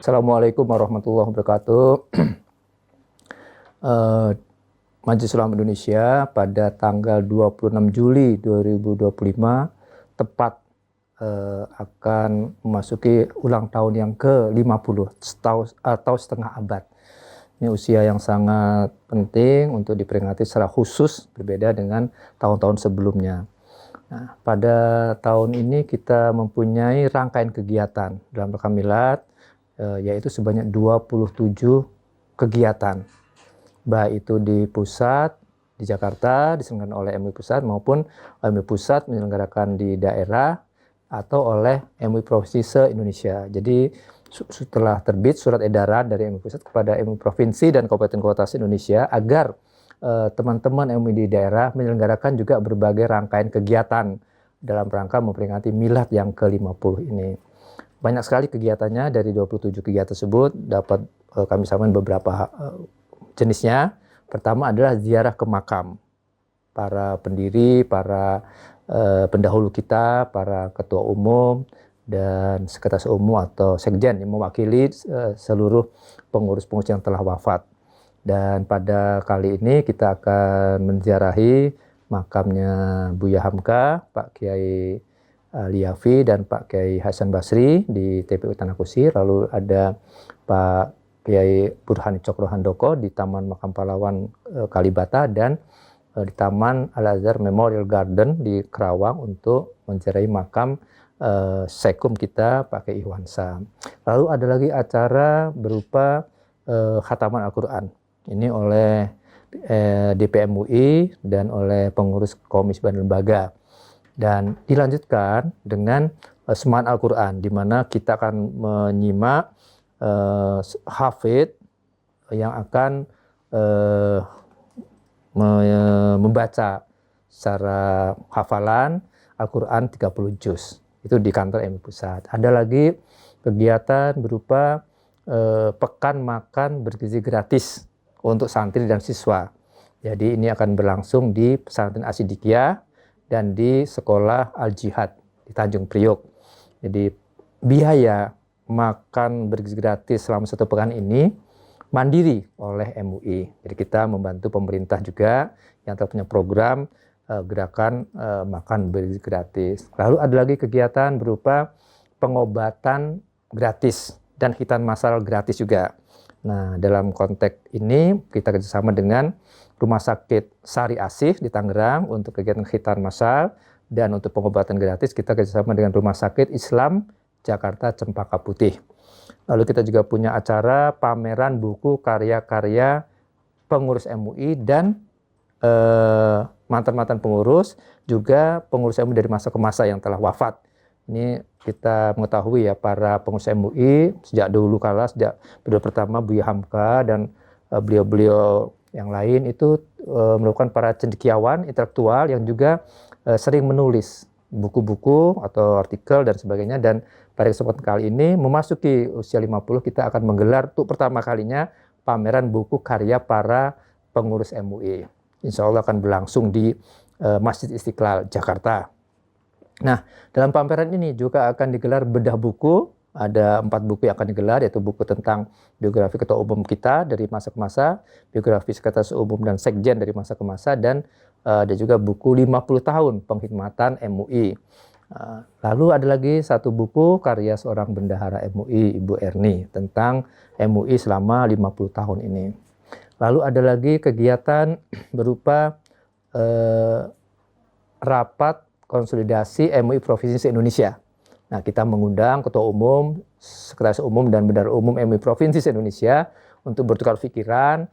Assalamualaikum warahmatullahi wabarakatuh. Majelis Ulama Indonesia pada tanggal 26 Juli 2025 tepat akan memasuki ulang tahun yang ke-50 atau setengah abad. Ini usia yang sangat penting untuk diperingati secara khusus, berbeda dengan tahun-tahun sebelumnya. Nah, pada tahun ini kita mempunyai rangkaian kegiatan dalam rangka milad, yaitu sebanyak 27 kegiatan, baik itu di pusat, di Jakarta diselenggarakan oleh MUI Pusat, maupun MUI Pusat menyelenggarakan di daerah atau oleh MUI Provinsi se-Indonesia. Jadi setelah terbit surat edaran dari MUI Pusat kepada MUI Provinsi dan Kabupaten Kota se-Indonesia agar teman-teman MUI di daerah menyelenggarakan juga berbagai rangkaian kegiatan dalam rangka memperingati milad yang ke-50 ini. Banyak sekali kegiatannya, dari 27 kegiatan tersebut dapat kami sampaikan beberapa jenisnya. Pertama adalah ziarah ke makam para pendiri, para pendahulu kita, para ketua umum dan sekretaris umum atau sekjen yang mewakili seluruh pengurus-pengurus yang telah wafat. Dan pada kali ini kita akan menziarahi makamnya Buya Hamka, Pak Kiai Liafi dan Pak Kiai Hasan Basri di TPU Tanah Kusir. Lalu ada Pak Kiai Burhani Cokro Handoko di Taman Makam Pahlawan Kalibata, dan di Taman Al-Azhar Memorial Garden di Kerawang untuk menziarahi makam Sekum kita Pak Kiai Ihwansa. Lalu ada lagi acara berupa khataman Al-Quran. Ini oleh DPMUI dan oleh pengurus Komisi dan Lembaga. Dan dilanjutkan dengan Semaan Al-Quran, di mana kita akan menyimak hafid yang akan membaca secara hafalan Al-Quran 30 juz. Itu di kantor MUI Pusat. Ada lagi kegiatan berupa pekan makan bergizi gratis untuk santri dan siswa. Jadi ini akan berlangsung di Pesantren Asidikiyah dan di Sekolah Al-Jihad di Tanjung Priok. Jadi biaya makan bergizi gratis selama 1 pekan ini mandiri oleh MUI. Jadi kita membantu pemerintah juga yang telah punya program gerakan makan bergizi gratis. Lalu ada lagi kegiatan berupa pengobatan gratis dan khitan masal gratis juga. Nah, dalam konteks ini kita kerjasama dengan Rumah Sakit Sari Asih di Tangerang untuk kegiatan khitan masal, dan untuk pengobatan gratis kita kerjasama dengan Rumah Sakit Islam Jakarta Cempaka Putih. Lalu kita juga punya acara pameran buku karya-karya pengurus MUI dan mantan-mantan pengurus, juga pengurus MUI dari masa ke masa yang telah wafat. Ini kita mengetahui ya, para pengurus MUI sejak dulu kala, sejak periode pertama Buya Hamka dan beliau-beliau yang lain itu merupakan para cendekiawan intelektual yang juga sering menulis buku-buku atau artikel dan sebagainya. Dan pada kesempatan kali ini memasuki usia 50, kita akan menggelar untuk pertama kalinya pameran buku karya para pengurus MUI. Insya Allah akan berlangsung di Masjid Istiqlal, Jakarta. Nah, dalam pameran ini juga akan digelar bedah buku. Ada 4 buku yang akan digelar, yaitu buku tentang biografi ketua umum kita dari masa ke masa, biografi sekretaris umum dan sekjen dari masa ke masa, dan ada juga buku 50 tahun pengkhidmatan MUI. Lalu ada lagi 1 buku karya seorang bendahara MUI, Ibu Erni, tentang MUI selama 50 tahun ini. Lalu ada lagi kegiatan berupa rapat konsolidasi MUI Provinsi se-Indonesia. Nah, kita mengundang ketua umum, sekretaris umum, dan bendahara umum MUI Provinsi se-Indonesia untuk bertukar pikiran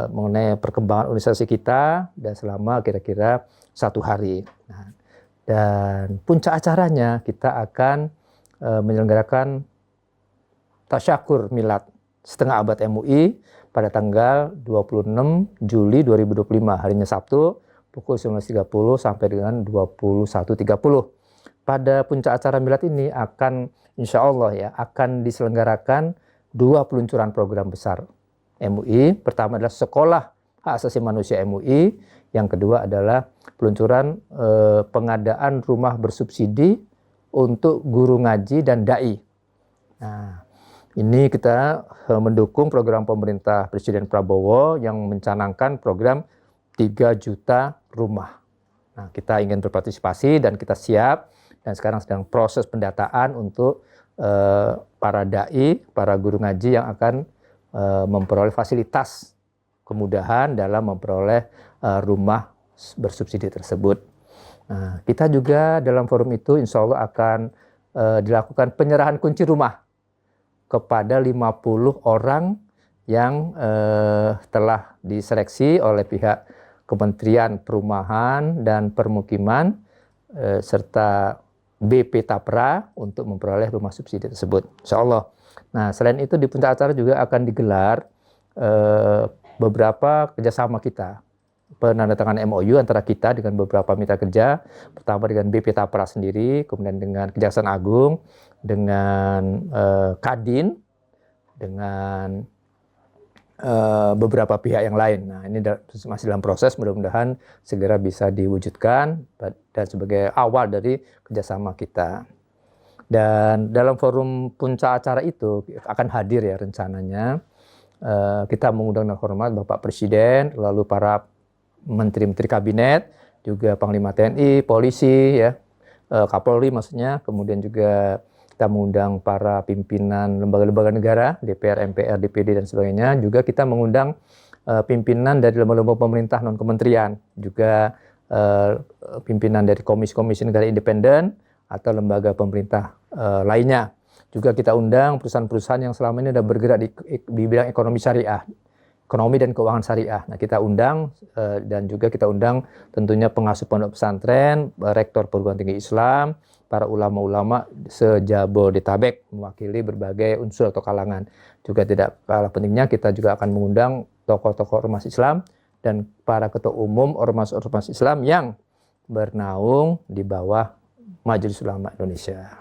mengenai perkembangan organisasi kita dan selama kira-kira 1 hari. Nah, dan puncak acaranya kita akan menyelenggarakan tasyakur milad setengah abad MUI pada tanggal 26 Juli 2025, harinya Sabtu, pukul 19.30 sampai dengan 21.30. Pada puncak acara milad ini akan, insya Allah ya, akan diselenggarakan 2 peluncuran program besar MUI. Pertama adalah Sekolah Hak Asasi Manusia MUI. Yang kedua adalah peluncuran pengadaan rumah bersubsidi untuk guru ngaji dan dai. Nah, Ini kita mendukung program pemerintah Presiden Prabowo yang mencanangkan program 3 juta rumah. Nah, kita ingin berpartisipasi dan kita siap, dan sekarang sedang proses pendataan untuk para dai, para guru ngaji yang akan memperoleh fasilitas kemudahan dalam memperoleh rumah bersubsidi tersebut. Nah, kita juga dalam forum itu insya Allah akan dilakukan penyerahan kunci rumah kepada 50 orang yang telah diseleksi oleh pihak Kementerian Perumahan dan Permukiman serta BP Tapra untuk memperoleh rumah subsidi tersebut, insya Allah. Nah, selain itu di puncak acara juga akan digelar beberapa kerjasama kita, penandatangan MOU antara kita dengan beberapa mitra kerja, pertama dengan BP Tapra sendiri, kemudian dengan Kejaksaan Agung, dengan Kadin, dengan beberapa pihak yang lain. Nah, ini masih dalam proses, mudah-mudahan segera bisa diwujudkan dan sebagai awal dari kerjasama kita. Dan dalam forum puncak acara itu akan hadir ya rencananya, kita mengundang dengan hormat Bapak Presiden, lalu para menteri-menteri kabinet, juga Panglima TNI, polisi, ya, Kapolri maksudnya, kemudian juga kita mengundang para pimpinan lembaga-lembaga negara, DPR, MPR, DPD, dan sebagainya. Juga kita mengundang pimpinan dari lembaga-lembaga pemerintah non-kementerian, juga pimpinan dari komisi-komisi negara independen atau lembaga pemerintah lainnya. Juga kita undang perusahaan-perusahaan yang selama ini sudah bergerak di bidang ekonomi syariah, ekonomi dan keuangan syariah. Nah, kita undang dan juga kita undang tentunya pengasuh pondok pesantren, rektor perguruan tinggi Islam, para ulama-ulama se-Jabodetabek mewakili berbagai unsur atau kalangan. Juga tidak kalah pentingnya kita juga akan mengundang tokoh-tokoh ormas Islam dan para ketua umum ormas-ormas Islam yang bernaung di bawah Majelis Ulama Indonesia.